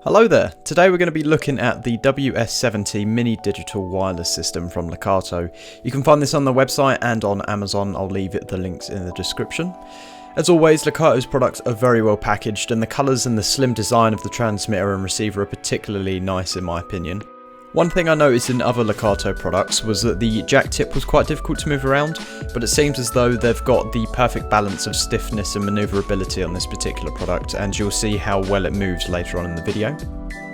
Hello there, today we're going to be looking at the WS-70 mini digital wireless system from LEKATO. You can find this on the website and on Amazon. I'll leave the links in the description. As always, LEKATO's products are very well packaged and the colours and the slim design of the transmitter and receiver are particularly nice in my opinion. One thing I noticed in other LEKATO products was that the jack tip was quite difficult to move around, but it seems as though they've got the perfect balance of stiffness and manoeuvrability on this particular product, and you'll see how well it moves later on in the video.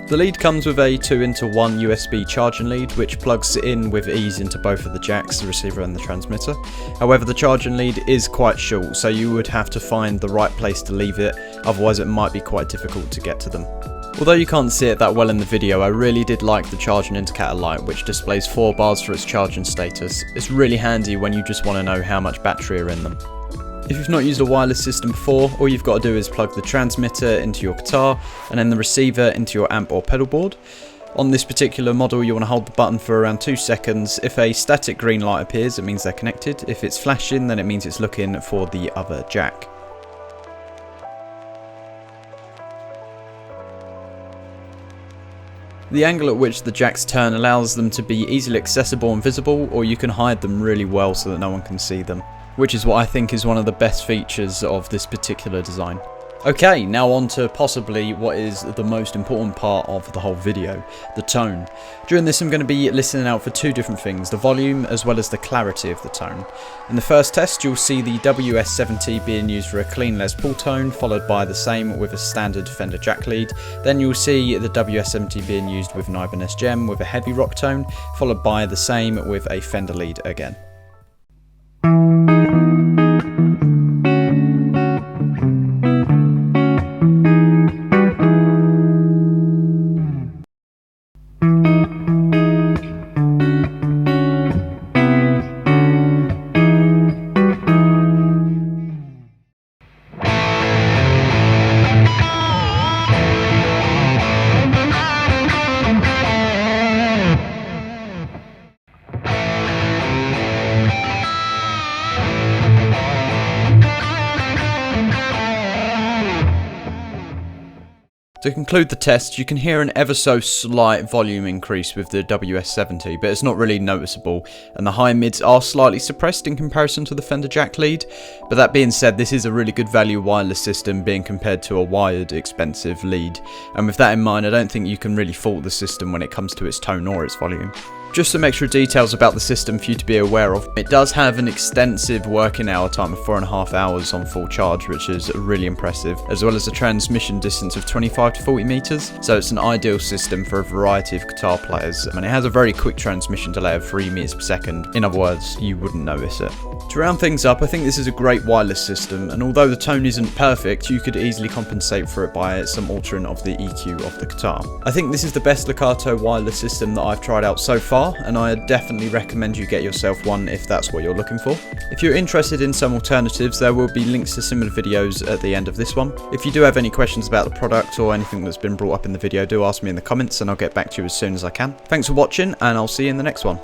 The lead comes with a 2-in-1 USB charging lead, which plugs in with ease into both of the jacks, the receiver and the transmitter. However, the charging lead is quite short, so you would have to find the right place to leave it, otherwise it might be quite difficult to get to them. Although you can't see it that well in the video, I really did like the charging indicator light, which displays 4 bars for its charging status. It's really handy when you just want to know how much battery are in them. If you've not used a wireless system before, all you've got to do is plug the transmitter into your guitar and then the receiver into your amp or pedal board. On this particular model you want to hold the button for around 2 seconds. If a static green light appears, it means they're connected. If it's flashing, then it means it's looking for the other jack. The angle at which the jacks turn allows them to be easily accessible and visible, or you can hide them really well so that no one can see them, which is what I think is one of the best features of this particular design. Okay, now on to possibly what is the most important part of the whole video, the tone. During this I'm going to be listening out for 2 different things, the volume as well as the clarity of the tone. In the first test you'll see the WS-70 being used for a clean Les Paul tone, followed by the same with a standard Fender jack lead. Then you'll see the WS-70 being used with an Ibanez JEM with a heavy rock tone, followed by the same with a Fender lead again. To conclude the test, you can hear an ever so slight volume increase with the WS-70, but it's not really noticeable, and the high mids are slightly suppressed in comparison to the Fender jack lead. But that being said, this is a really good value wireless system being compared to a wired expensive lead, and with that in mind I don't think you can really fault the system when it comes to its tone or its volume. Just some extra details about the system for you to be aware of. It does have an extensive working hour time of 4.5 hours on full charge, which is really impressive, as well as a transmission distance of 25 to 40 meters, so it's an ideal system for a variety of guitar players, and it has a very quick transmission delay of 3 meters per second. In other words, you wouldn't notice it. To round things up, I think this is a great wireless system, and although the tone isn't perfect, you could easily compensate for it by some altering of the EQ of the guitar. I think this is the best LEKATO wireless system that I've tried out so far, and I definitely recommend you get yourself one if that's what you're looking for. If you're interested in some alternatives, there will be links to similar videos at the end of this one. If you do have any questions about the product or anything that's been brought up in the video, do ask me in the comments and I'll get back to you as soon as I can. Thanks for watching, and I'll see you in the next one.